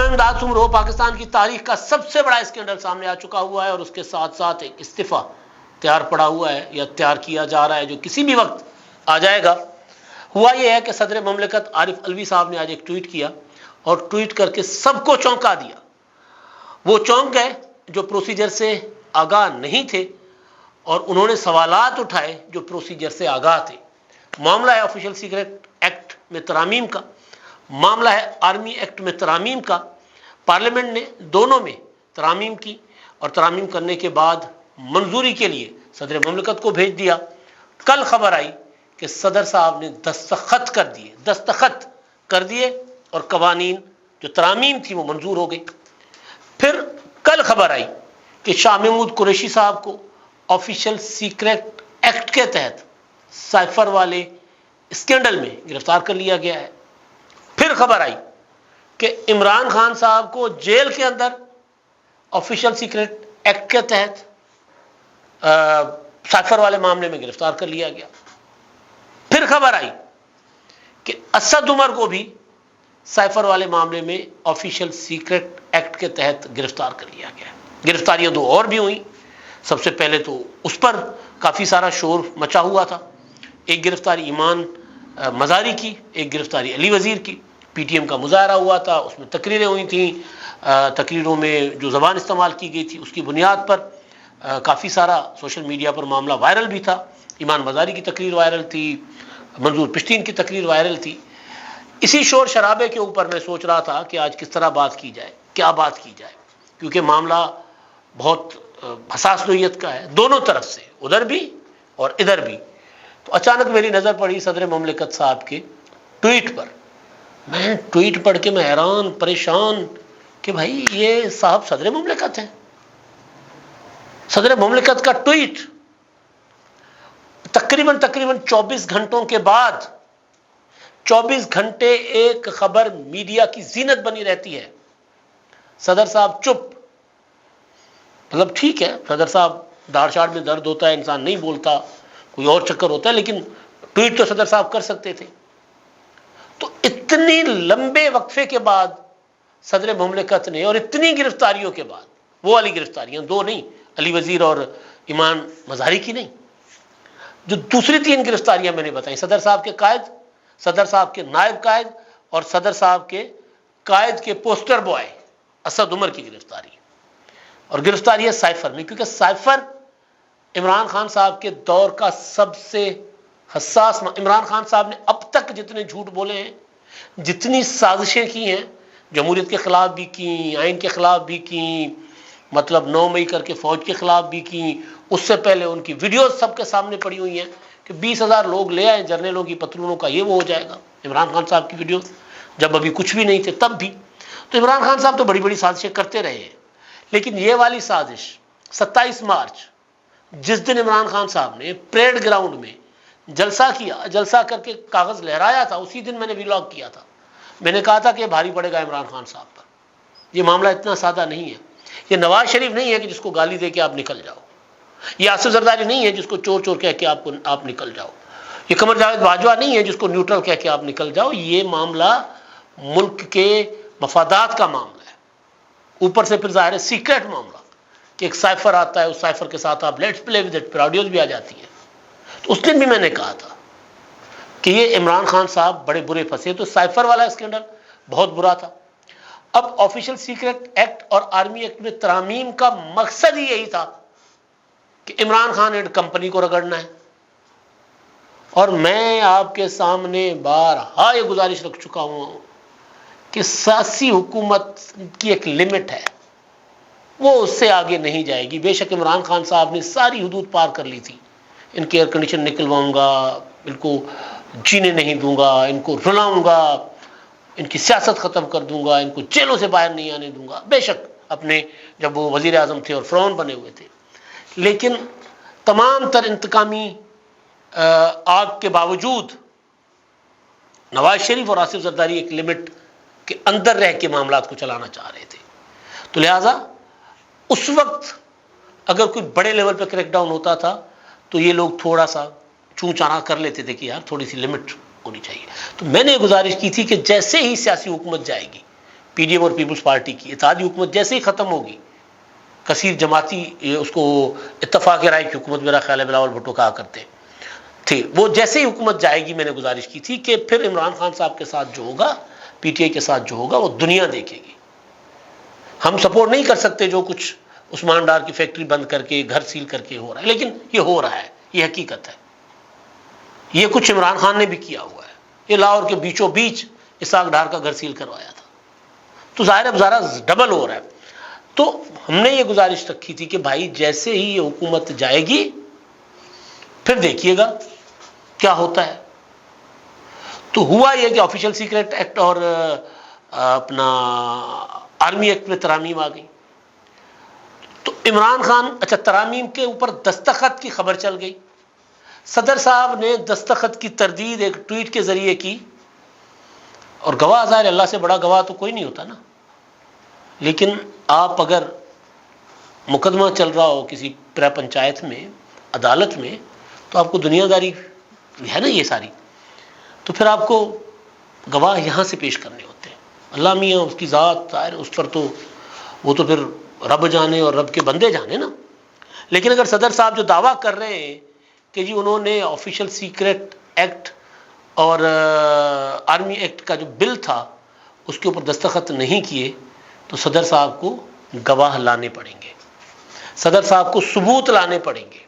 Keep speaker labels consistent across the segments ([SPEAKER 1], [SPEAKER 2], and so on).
[SPEAKER 1] امداد سمرو پاکستان کی تاریخ کا سب سے بڑا اسکینڈل سامنے آ چکا ہوا ہے اور اس کے ساتھ ساتھ ایک استعفیٰ تیار پڑا ہوا ہے یا تیار کیا جا رہا ہے جو کسی بھی وقت آ جائے گا۔ ہوا یہ ہے کہ صدر مملکت عارف علوی صاحب نے آج ایک ٹویٹ کیا اور ٹویٹ کر کے سب کو چونکا دیا۔ وہ چونک گئے جو پروسیجر سے آگاہ نہیں تھے اور انہوں نے سوالات اٹھائے جو پروسیجر سے آگاہ تھے۔ معاملہ ہے آفیشل سیکرٹ ایکٹ میں ترامیم کا، معاملہ ہے آرمی ایکٹ میں ترامیم کا۔ پارلیمنٹ نے دونوں میں ترامیم کی اور ترامیم کرنے کے بعد منظوری کے لیے صدر مملکت کو بھیج دیا۔ کل خبر آئی کہ صدر صاحب نے دستخط کر دیے اور قوانین جو ترامیم تھی وہ منظور ہو گئی۔ پھر کل خبر آئی کہ شاہ محمود قریشی صاحب کو آفیشل سیکرٹ ایکٹ کے تحت سائفر والے اسکینڈل میں گرفتار کر لیا گیا ہے۔ پھر خبر آئی کہ عمران خان صاحب کو جیل کے اندر آفیشل سیکرٹ ایکٹ کے تحت سائفر والے معاملے میں گرفتار کر لیا گیا۔ پھر خبر آئی کہ اسد عمر کو بھی سائفر والے معاملے میں آفیشل سیکرٹ ایکٹ کے تحت گرفتار کر لیا گیا۔ گرفتاریاں دو اور بھی ہوئیں۔ سب سے پہلے تو اس پر کافی سارا شور مچا ہوا تھا۔ ایک گرفتاری ایمان مزاری کی، ایک گرفتاری علی وزیر کی۔ پی ٹی ایم کا مظاہرہ ہوا تھا، اس میں تقریریں ہوئی تھیں۔ تقریروں میں جو زبان استعمال کی گئی تھی اس کی بنیاد پر کافی سارا سوشل میڈیا پر معاملہ وائرل بھی تھا۔ ایمان مزاری کی تقریر وائرل تھی، منظور پشتین کی تقریر وائرل تھی۔ اسی شور شرابے کے اوپر میں سوچ رہا تھا کہ آج کس طرح بات کی جائے، کیا بات کی جائے، کیونکہ معاملہ بہت حساس نوعیت کا ہے دونوں طرف سے، ادھر بھی اور ادھر بھی۔ تو اچانک میری نظر پڑی صدر مملکت صاحب کے ٹویٹ پر۔ میں ٹویٹ پڑھ کے میں حیران پریشان کہ بھائی یہ صاحب صدر مملکت ہیں۔ صدر مملکت کا ٹویٹ تقریباً 24 گھنٹوں کے بعد، 24 گھنٹے ایک خبر میڈیا کی زینت بنی رہتی ہے، صدر صاحب چپ۔ مطلب ٹھیک ہے، صدر صاحب داڑھ شاڑ میں درد ہوتا ہے، انسان نہیں بولتا، کوئی اور چکر ہوتا ہے، لیکن ٹویٹ تو صدر صاحب کر سکتے تھے۔ تو اتنی لمبے وقفے کے بعد صدر مملکت نے اور اتنی گرفتاریوں کے بعد، وہ والی گرفتاریاں دو نہیں، علی وزیر اور ایمان مظہری کی نہیں، جو دوسری 3 گرفتاریاں میں نے بتائیں، صدر صاحب کے قائد، صدر صاحب کے نائب قائد اور صدر صاحب کے قائد کے پوسٹر بوائے اسد عمر کی گرفتاری، اور گرفتاری ہے سائفر میں، کیونکہ سائفر عمران خان صاحب کے دور کا سب سے حساس عمران خان صاحب نے اب تک جتنے جھوٹ بولے ہیں، جتنی سازشیں کی ہیں، جمہوریت کے خلاف بھی کی، آئین کے خلاف بھی کی، مطلب 9 مئی کر کے فوج کے خلاف بھی کی، اس سے پہلے ان کی ویڈیوز سب کے سامنے پڑی ہوئی ہیں کہ 20,000 لوگ لے آئے جرنیلوں کی پتلونوں کا، یہ وہ ہو جائے گا۔ عمران خان صاحب کی ویڈیوز جب ابھی کچھ بھی نہیں تھے تب بھی۔ تو عمران خان صاحب تو بڑی بڑی سازشیں کرتے رہے ہیں، لیکن یہ والی سازش 27 مارچ جس دن عمران خان صاحب نے پریڈ گراؤنڈ میں جلسہ کیا، جلسہ کر کے کاغذ لہرایا تھا، اسی دن میں نے ولاگ کیا تھا۔ میں نے کہا تھا کہ بھاری پڑے گا عمران خان صاحب پر، یہ معاملہ اتنا سادہ نہیں ہے۔ یہ نواز شریف نہیں ہے کہ جس کو گالی دے کے آپ نکل جاؤ، یہ آصف زرداری نہیں ہے جس کو چور چور کہہ کے آپ نکل جاؤ، یہ قمر جاوید باجوہ نہیں ہے جس کو نیوٹرل کہہ کے آپ نکل جاؤ۔ یہ معاملہ ملک کے مفادات کا معاملہ ہے، اوپر سے پھر ظاہر ہے سیکرٹ معاملہ کہ ایک سائفر آتا ہے، اس سائفر کے ساتھ آپ لیٹس پلے ود اٹ، پھر آڈیوز بھی آ جاتی ہیں۔ تو اس دن بھی میں نے کہا تھا کہ یہ عمران خان صاحب بڑے برے پھنسے۔ تو سائفر والا اسکینڈل بہت برا تھا۔ اب آفیشل سیکرٹ ایکٹ اور آرمی ایکٹ میں ترامیم کا مقصد ہی یہی تھا کہ عمران خان اینڈ کمپنی کو رگڑنا ہے۔ اور میں آپ کے سامنے بارہا یہ گزارش رکھ چکا ہوں کہ سیاسی حکومت کی ایک لمٹ ہے، وہ اس سے آگے نہیں جائے گی۔ بے شک عمران خان صاحب نے ساری حدود پار کر لی تھی، ان کے ایئر کنڈیشن نکلواؤں گا، ان کو جینے نہیں دوں گا، ان کو رلاؤں گا، ان کی سیاست ختم کر دوں گا، ان کو جیلوں سے باہر نہیں آنے دوں گا، بے شک اپنے جب وہ وزیر اعظم تھے اور فرعون بنے ہوئے تھے۔ لیکن تمام تر انتقامی آگ کے باوجود نواز شریف اور آصف زرداری ایک لمٹ کے اندر رہ کے معاملات کو چلانا چاہ رہے تھے۔ تو لہٰذا اس وقت اگر کوئی بڑے لیول پہ کریک ڈاؤن ہوتا تھا تو یہ لوگ تھوڑا سا چوں چانا کر لیتے تھے کہ یار تھوڑی سی لمٹ ہونی چاہیے۔ تو میں نے گزارش کی تھی کہ جیسے ہی سیاسی حکومت جائے گی، پی ڈی ایم اور پیپلز پارٹی کی اتحادی حکومت جیسے ہی ختم ہوگی، کثیر جماعتی اس کو اتفاق رائے کی حکومت میرا خیال ہے بلاول بھٹو کہا کرتے تھے، وہ جیسے ہی حکومت جائے گی، میں نے گزارش کی تھی کہ پھر عمران خان صاحب کے ساتھ جو ہوگا، پی ٹی آئی کے ساتھ جو ہوگا، وہ دنیا دیکھے گی۔ ہم سپورٹ نہیں کر سکتے جو کچھ عثمان ڈار کی فیکٹری بند کر کے، گھر سیل کر کے ہو رہا ہے، لیکن یہ ہو رہا ہے، یہ حقیقت ہے۔ یہ کچھ عمران خان نے بھی کیا ہوا ہے، یہ لاہور کے بیچوں بیچ اسحاق ڈار کا گھر سیل کروایا تھا، تو ظاہر اب ذرا ڈبل ہو رہا ہے۔ تو ہم نے یہ گزارش رکھی تھی کہ بھائی جیسے ہی یہ حکومت جائے گی پھر دیکھیے گا کیا ہوتا ہے۔ تو ہوا یہ کہ آفیشیل سیکرٹ ایکٹ اور اپنا آرمی ایکٹ میں ترامیم آ گئی، تو عمران خان اچھا ترامیم کے اوپر دستخط کی خبر چل گئی، صدر صاحب نے دستخط کی تردید ایک ٹویٹ کے ذریعے کی، اور گواہ ظاہر اللہ سے بڑا گواہ تو کوئی نہیں ہوتا نا، لیکن آپ اگر مقدمہ چل رہا ہو کسی پنچایت میں، عدالت میں، تو آپ کو دنیا داری ہے نا یہ ساری، تو پھر آپ کو گواہ یہاں سے پیش کرنے ہوتے ہیں۔ اللہ میاں اس کی ذات ظاہر اس پر تو وہ تو پھر رب جانے اور رب کے بندے جانے نا، لیکن اگر صدر صاحب جو دعویٰ کر رہے ہیں کہ جی انہوں نے آفیشیل سیکرٹ ایکٹ اور آرمی ایکٹ کا جو بل تھا اس کے اوپر دستخط نہیں کیے، تو صدر صاحب کو گواہ لانے پڑیں گے، صدر صاحب کو ثبوت لانے پڑیں گے۔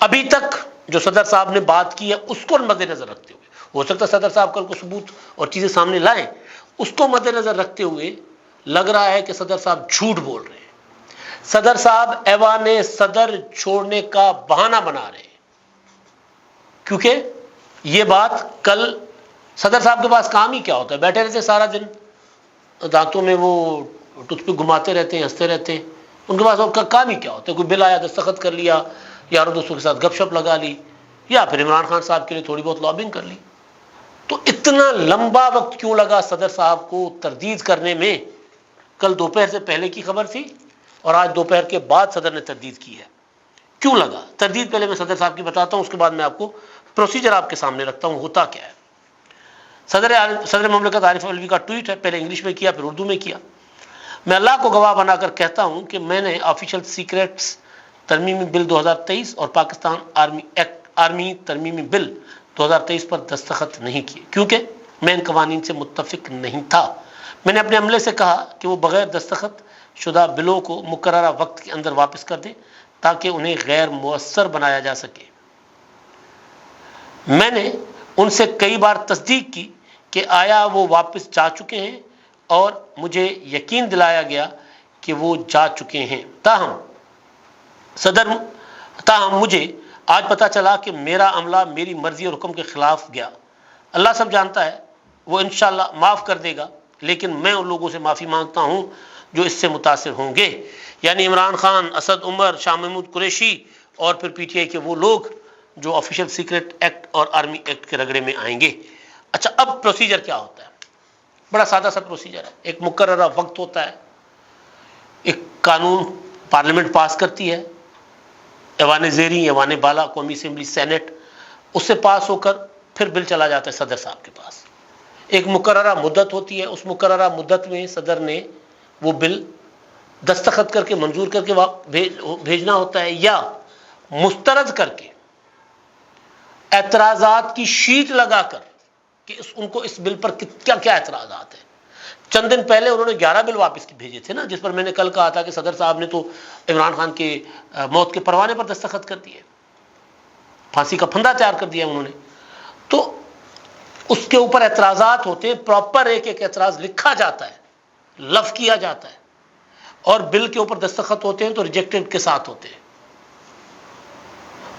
[SPEAKER 1] ابھی تک جو صدر صاحب نے بات کی ہے اس کو مد نظر رکھتے ہوئے، ہو سکتا ہے صدر صاحب کل کو ثبوت اور چیزیں سامنے لائیں، اس کو مد نظر رکھتے ہوئے لگ رہا ہے کہ صدر صاحب جھوٹ بول رہے ہیں، صدر صاحب ایوان صدر چھوڑنے کا بہانہ بنا رہے ہیں، کیونکہ یہ بات کل صدر صاحب کے پاس کام ہی کیا ہوتا ہے، بیٹھے رہتے سارا دن، دانتوں میں وہ ٹوتھ پک گھماتے رہتے ہیں، ہنستے رہتے ہیں، ان کے پاس ان کا کام ہی کیا ہوتا ہے، کوئی بل آیا دستخط کر لیا، یاروں دوستوں کے ساتھ گپ شپ لگا لی، یا پھر عمران خان صاحب کے لیے تھوڑی بہت لابنگ کر لی۔ تو اتنا لمبا وقت کیوں لگا صدر صاحب کو تردید کرنے میں؟ کل دوپہر سے پہلے کی خبر تھی اور آج دوپہر کے بعد صدر نے تردید کی ہے، کیوں لگا تردید؟ پہلے میں صدر صاحب کی بتاتا ہوں، اس کے بعد میں آپ کو پروسیجر آپ کے سامنے رکھتا ہوں ہوتا کیا ہے۔ صدر مملکت عارف علوی کا ٹویٹ ہے، پہلے انگلش میں کیا پھر اردو میں کیا۔ میں اللہ کو گواہ بنا کر کہتا ہوں کہ میں نے آفیشیل سیکریٹس ترمیمی بل 2023 اور پاکستان آرمی ترمیمی بل 2023 پر دستخط نہیں کیے، کیونکہ میں ان قوانین سے متفق نہیں تھا۔ میں نے اپنے عملے سے کہا کہ وہ بغیر دستخط شدہ بلوں کو مقررہ وقت کے اندر واپس کر دیں تاکہ انہیں غیر مؤثر بنایا جا سکے۔ میں نے ان سے کئی بار تصدیق کی کہ آیا وہ واپس جا چکے ہیں، اور مجھے یقین دلایا گیا کہ وہ جا چکے ہیں۔ تاہم مجھے آج پتہ چلا کہ میرا عملہ میری مرضی اور حکم کے خلاف گیا۔ اللہ سب جانتا ہے، وہ انشاءاللہ معاف کر دے گا، لیکن میں ان لوگوں سے معافی مانگتا ہوں جو اس سے متاثر ہوں گے، یعنی عمران خان، اسد عمر، شاہ محمود قریشی اور پھر پی ٹی آئی کے وہ لوگ جو آفیشیل سیکرٹ ایکٹ اور آرمی ایکٹ کے رگڑے میں آئیں گے۔ اچھا اب پروسیجر کیا ہوتا ہے؟ بڑا سادہ سا پروسیجر ہے، ایک مقررہ وقت ہوتا ہے، ایک قانون پارلیمنٹ پاس کرتی ہے، ایوان زیریں، ایوان بالا، قومی اسمبلی، سینٹ، اس سے پاس ہو کر پھر بل چلا جاتا ہے صدر صاحب کے پاس۔ ایک مقررہ مدت ہوتی ہے، اس مقررہ مدت میں صدر نے وہ بل دستخط کر کے منظور کر کے بھیجنا ہوتا ہے، یا مسترد کر کے اعتراضات کی شیٹ لگا کر کہ ان کو اس بل پر کیا کیا اعتراضات ہیں۔ چند دن پہلے انہوں نے 11 بل واپس بھیجے تھے نا، جس پر میں نے کل کہا تھا کہ صدر صاحب نے تو عمران خان کے موت کے پروانے پر دستخط کر دیے، پھانسی کا پھندا تیار کر دیا انہوں نے۔ تو اس کے اوپر اعتراضات ہوتے ہیں، پراپر ایک ایک اعتراض لکھا جاتا ہے، لفظ کیا جاتا ہے، اور بل کے اوپر دستخط ہوتے ہیں تو ریجیکٹڈ کے ساتھ ہوتے ہیں۔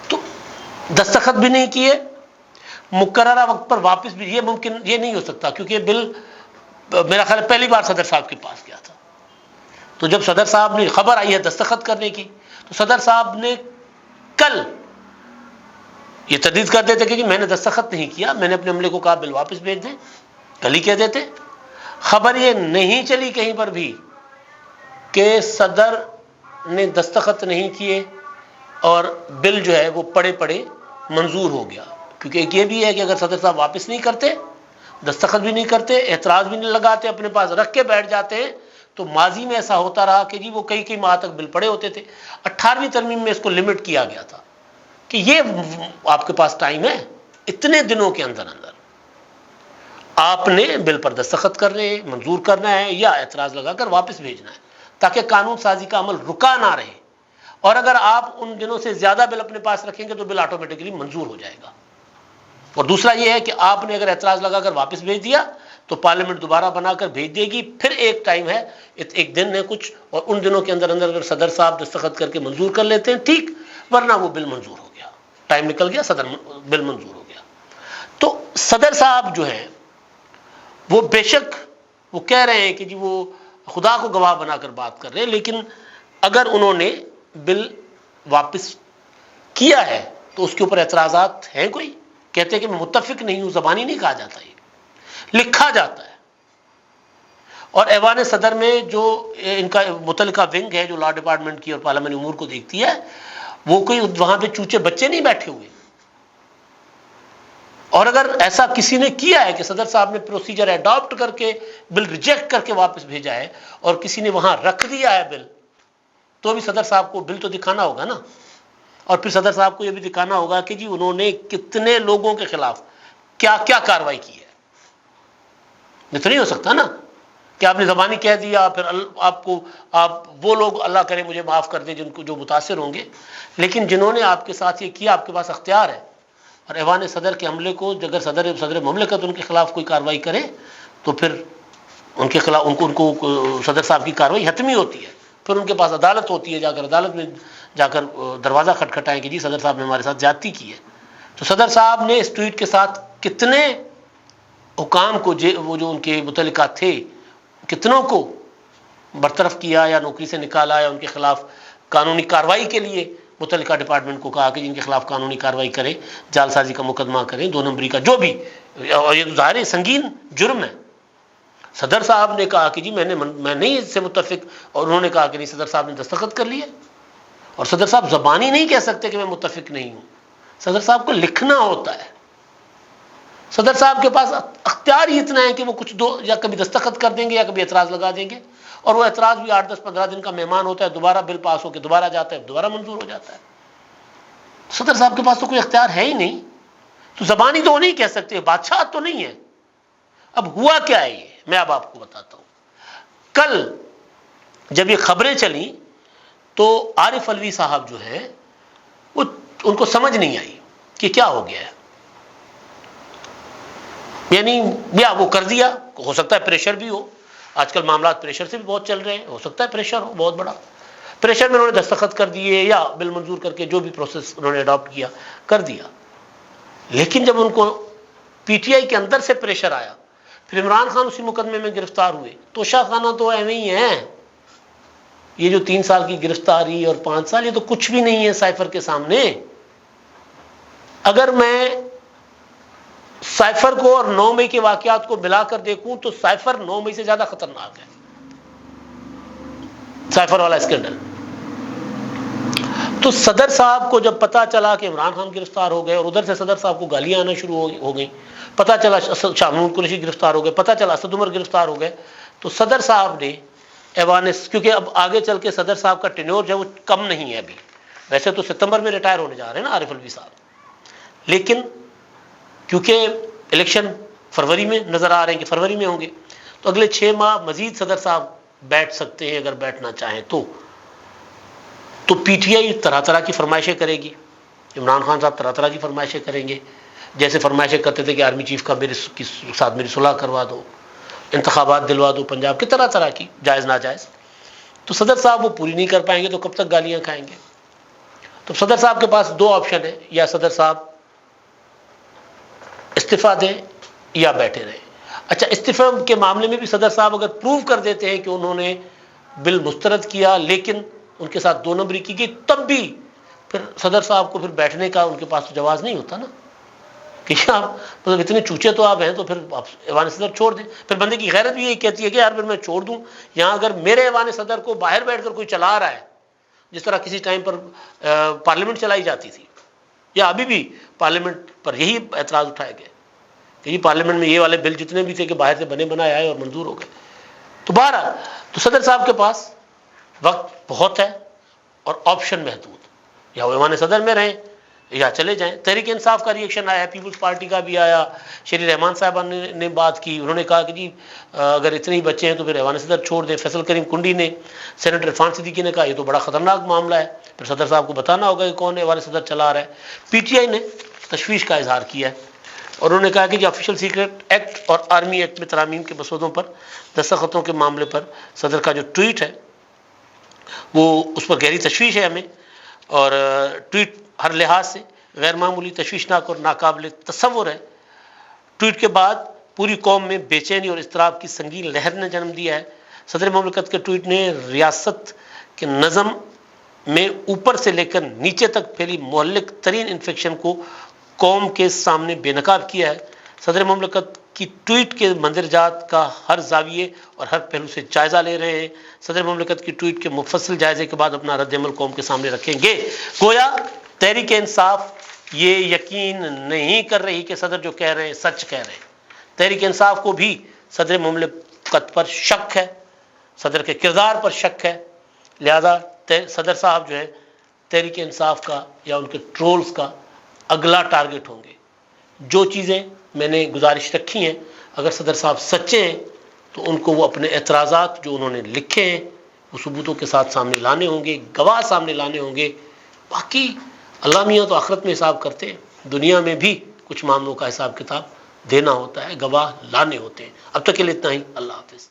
[SPEAKER 1] تو دستخط بھی نہیں کیے، مقررہ وقت پر واپس بھی، یہ ممکن یہ نہیں ہو سکتا، کیونکہ یہ بل میرا خیال ہے پہلی بار صدر صاحب کے پاس گیا تھا۔ تو جب صدر صاحب نے خبر آئی ہے دستخط کرنے کی، تو صدر صاحب نے کل یہ تردید کر دیتے کہ میں نے دستخط نہیں کیا، میں نے اپنے عملے کو کہا بل واپس بھیج دیں، کل ہی کہہ دیتے۔ خبر یہ نہیں چلی کہیں پر بھی کہ صدر نے دستخط نہیں کیے اور بل جو ہے وہ پڑے پڑے منظور ہو گیا، کیونکہ ایک یہ بھی ہے کہ اگر صدر صاحب واپس نہیں کرتے دستخط بھی نہیں کرتے، اعتراض بھی نہیں لگاتے، اپنے پاس رکھ کے بیٹھ جاتے ہیں. تو ماضی میں ایسا ہوتا رہا کہ جی وہ کئی ماہ تک بل پڑے ہوتے تھے. 18ویں ترمیم میں اس کو لمٹ کیا گیا تھا کہ یہ آپ کے پاس ٹائم ہے، اتنے دنوں کے اندر آپ نے بل پر دستخط کرنے، منظور کرنا ہے یا اعتراض لگا کر واپس بھیجنا ہے، تاکہ قانون سازی کا عمل رکا نہ رہے. اور اگر آپ ان دنوں سے زیادہ بل اپنے پاس رکھیں گے تو بل آٹومیٹکلی منظور ہو جائے گا. اور دوسرا یہ ہے کہ آپ نے اگر اعتراض لگا کر واپس بھیج دیا تو پارلیمنٹ دوبارہ بنا کر بھیج دے گی. پھر ایک ٹائم ہے، ایک دن ہے کچھ، اور ان دنوں کے اندر اگر صدر صاحب دستخط کر کے منظور کر لیتے ہیں ٹھیک، ورنہ وہ بل منظور ہو گیا، ٹائم نکل گیا، بل منظور ہو گیا. تو صدر صاحب جو ہیں وہ بے شک وہ کہہ رہے ہیں کہ جی وہ خدا کو گواہ بنا کر بات کر رہے ہیں، لیکن اگر انہوں نے بل واپس کیا ہے تو اس کے اوپر اعتراضات ہیں کوئی؟ کہتے ہیں کہ میں متفق نہیں ہوں. زبانی نہیں کہا جاتا، یہ لکھا جاتا ہے. اور ایوان صدر میں جو ان کا متعلقہ ونگ ہے جو لا ڈپارٹمنٹ کی اور پارلیمانی امور کو دیکھتی ہے، وہ کوئی وہاں پہ چوچے بچے نہیں بیٹھے ہوئے. اور اگر ایسا کسی نے کیا ہے کہ صدر صاحب نے پروسیجر اڈاپٹ کر کے بل ریجیکٹ کر کے واپس بھیجا ہے اور کسی نے وہاں رکھ دیا ہے بل، تو بھی صدر صاحب کو بل تو دکھانا ہوگا نا. اور پھر صدر صاحب کو یہ بھی دکھانا ہوگا کہ جی انہوں نے کتنے لوگوں کے خلاف کیا کیا کارروائی کی ہے. یہ تو نہیں ہو سکتا نا کہ آپ نے زبانی کہہ دیا پھر آپ وہ لوگ اللہ کرے مجھے معاف کر دیں جن کو جو متاثر ہوں گے، لیکن جنہوں نے آپ کے ساتھ یہ کیا آپ کے پاس اختیار ہے. اور ایوان صدر کے عملے کو اگر صدر مملکت ان کے خلاف کوئی کارروائی کرے تو پھر ان کے خلاف ان کو صدر صاحب کی کارروائی حتمی ہوتی ہے. پھر ان کے پاس عدالت ہوتی ہے، جا کر عدالت میں جا کر دروازہ کھٹکھٹائیں کہ جی صدر صاحب نے ہمارے ساتھ زیادتی کی ہے. تو صدر صاحب نے اس ٹویٹ کے ساتھ کتنے حکام کو وہ جو ان کے متعلقات تھے کتنوں کو برطرف کیا یا نوکری سے نکالا یا ان کے خلاف قانونی کارروائی کے لیے متعلقہ ڈپارٹمنٹ کو کہا کہ جن کے خلاف قانونی کارروائی کریں، جعل سازی کا مقدمہ کریں، 2 نمبری کا جو بھی. اور یہ تو ظاہر ہے سنگین جرم ہے. صدر صاحب نے کہا کہ جی میں نہیں اس سے متفق، اور انہوں نے کہا کہ نہیں صدر صاحب نے دستخط کر لیے. اور صدر صاحب زبانی نہیں کہہ سکتے کہ میں متفق نہیں ہوں، صدر صاحب کو لکھنا ہوتا ہے. صدر صاحب کے پاس اختیار ہی اتنا ہے کہ وہ کچھ یا کبھی دستخط کر دیں گے یا کبھی اعتراض لگا دیں گے، اور وہ اعتراض بھی 8-10-15 دن کا مہمان ہوتا ہے، دوبارہ بل پاس ہو کے دوبارہ جاتا ہے، دوبارہ منظور ہو جاتا ہے. صدر صاحب کے پاس تو کوئی اختیار ہے ہی نہیں. تو زبانی تو وہ نہیں کہہ سکتے، بادشاہ تو نہیں ہے. اب ہوا کیا ہے یہ میں اب آپ کو بتاتا ہوں. کل جب یہ خبریں چلیں تو عارف علوی صاحب جو ہیں وہ ان کو سمجھ نہیں آئی کہ کیا ہو گیا ہے. یعنی یا وہ کر دیا، ہو سکتا ہے پریشر بھی ہو، آج کل معاملات پریشر سے بھی بہت چل رہے ہیں، ہو سکتا ہے پریشر ہو بہت بڑا، پریشر میں انہوں نے دستخط کر دیے یا بل منظور کر کے جو بھی پروسیس انہوں نے اڈاپٹ کیا کر دیا. لیکن جب ان کو پی ٹی آئی کے اندر سے پریشر آیا، پھر عمران خان اسی مقدمے میں گرفتار ہوئے. توشہ خانہ تو ایویں ہی ہیں، یہ جو 3 سال کی گرفتاری اور 5 سال یہ تو کچھ بھی نہیں ہے سائفر کے سامنے. اگر میں سائفر کو اور 9 مئی کے واقعات کو ملا کر دیکھوں تو سائفر 9 مئی سے زیادہ خطرناک ہے، سائفر والا اسکینڈل. تو صدر صاحب کو جب پتا چلا کہ عمران خان گرفتار ہو گئے اور ادھر سے صدر صاحب کو گالیاں آنا شروع ہو گئیں، پتا چلا شاہ محمود قریشی گرفتار ہو گئے، پتا چلا اسد عمر گرفتار ہو گئے، تو صدر صاحب نے ایوان، کیونکہ اب آگے چل کے صدر صاحب کا ٹینیور جو ہے وہ کم نہیں ہے ابھی، ویسے تو ستمبر میں ریٹائر ہونے جا رہے ہیں نا عارف علوی صاحب، لیکن کیونکہ الیکشن فروری میں نظر آ رہے ہیں کہ فروری میں ہوں گے، تو اگلے 6 ماہ مزید صدر صاحب بیٹھ سکتے ہیں اگر بیٹھنا چاہیں تو پی ٹی آئی طرح طرح کی فرمائشیں کرے گی، عمران خان صاحب طرح طرح کی فرمائشیں کریں گے، جیسے فرمائشیں کرتے تھے کہ آرمی چیف کا میرے ساتھ میری صلح کروا دو، انتخابات دلوا دو پنجاب کی، طرح طرح کی جائز ناجائز. تو صدر صاحب وہ پوری نہیں کر پائیں گے تو کب تک گالیاں کھائیں گے. تو صدر صاحب کے پاس 2 آپشن ہیں، یا صدر صاحب استعفیٰ دیں یا بیٹھے رہیں. اچھا، استعفیٰ کے معاملے میں بھی صدر صاحب اگر پروو کر دیتے ہیں کہ انہوں نے بل مسترد کیا لیکن ان کے ساتھ 2 نمبری کی گئی، تب بھی پھر صدر صاحب کو پھر بیٹھنے کا ان کے پاس تو جواز نہیں ہوتا نا، کہ آپ مطلب اتنے چوچے تو آپ ہیں تو پھر آپ ایوان صدر چھوڑ دیں. پھر بندے کی غیرت بھی یہی کہتی ہے کہ یار پھر میں چھوڑ دوں، یہاں اگر میرے ایوان صدر کو باہر بیٹھ کر کوئی چلا رہا ہے، جس طرح کسی ٹائم پر پارلیمنٹ چلائی جاتی تھی، یا ابھی بھی پارلیمنٹ پر یہی اعتراض اٹھائے گئے کہ یہ پارلیمنٹ میں یہ والے بل جتنے بھی تھے کہ باہر سے بنے بنائے آئے اور منظور ہو گئے. تو بہرحال تو صدر صاحب کے پاس وقت بہت ہے اور آپشن محدود. یا وہ ایوان صدر میں رہیں یا چلے جائیں. تحریک انصاف کا ریئیکشن آیا, پیپلز پارٹی کا بھی آیا. شری رحمان صاحبہ نے بات کی, انہوں نے کہا کہ جی اگر اتنے ہی بچے ہیں تو پھر ایوان صدر چھوڑ دیں. فیصل کریم کنڈی نے, سینیٹر عرفان صدیقی نے کہا یہ تو بڑا خطرناک معاملہ ہے, پھر صدر صاحب کو بتانا ہوگا کہ کون ایوان صدر چلا رہا ہے. پی ٹی آئی نے تشویش کا اظہار کیا ہے اور انہوں نے کہا کہ جی آفیشیل سیکرٹ ایکٹ اور آرمی ایکٹ میں ترامیم کے مسودوں پر دستخطوں کے معاملے پر صدر کا جو ٹویٹ ہے وہ اس پر گہری تشویش ہے ہمیں, اور ٹویٹ ہر لحاظ سے غیر معمولی تشویشناک اور ناقابل تصور ہے. ٹویٹ کے بعد پوری قوم میں بے چینی اور اضطراب کی سنگین لہر نے جنم دیا ہے. صدر مملکت کے ٹویٹ نے ریاست کے نظم میں اوپر سے لے کر نیچے تک پھیلی مہلک ترین انفیکشن کو قوم کے سامنے بے نقاب کیا ہے. صدر مملکت کی ٹویٹ کے مندرجات کا ہر زاویے اور ہر پہلو سے جائزہ لے رہے ہیں. صدر مملکت کی ٹویٹ کے مفصل جائزے کے بعد اپنا رد عمل قوم کے سامنے رکھیں گے. گویا تحریک انصاف یہ یقین نہیں کر رہی کہ صدر جو کہہ رہے ہیں سچ کہہ رہے ہیں. تحریک انصاف کو بھی صدر مملکت پر شک ہے, صدر کے کردار پر شک ہے. لہذا صدر صاحب جو ہے تحریک انصاف کا یا ان کے ٹرولز کا اگلا ٹارگٹ ہوں گے. جو چیزیں میں نے گزارش رکھی ہیں اگر صدر صاحب سچے ہیں تو ان کو وہ اپنے اعتراضات جو انہوں نے لکھے ہیں وہ ثبوتوں کے ساتھ سامنے لانے ہوں گے, گواہ سامنے لانے ہوں گے. باقی اللہ میاں تو آخرت میں حساب کرتے ہیں, دنیا میں بھی کچھ معاملوں کا حساب کتاب دینا ہوتا ہے, گواہ لانے ہوتے ہیں. اب تک کے لیے اتنا ہی. اللہ حافظ.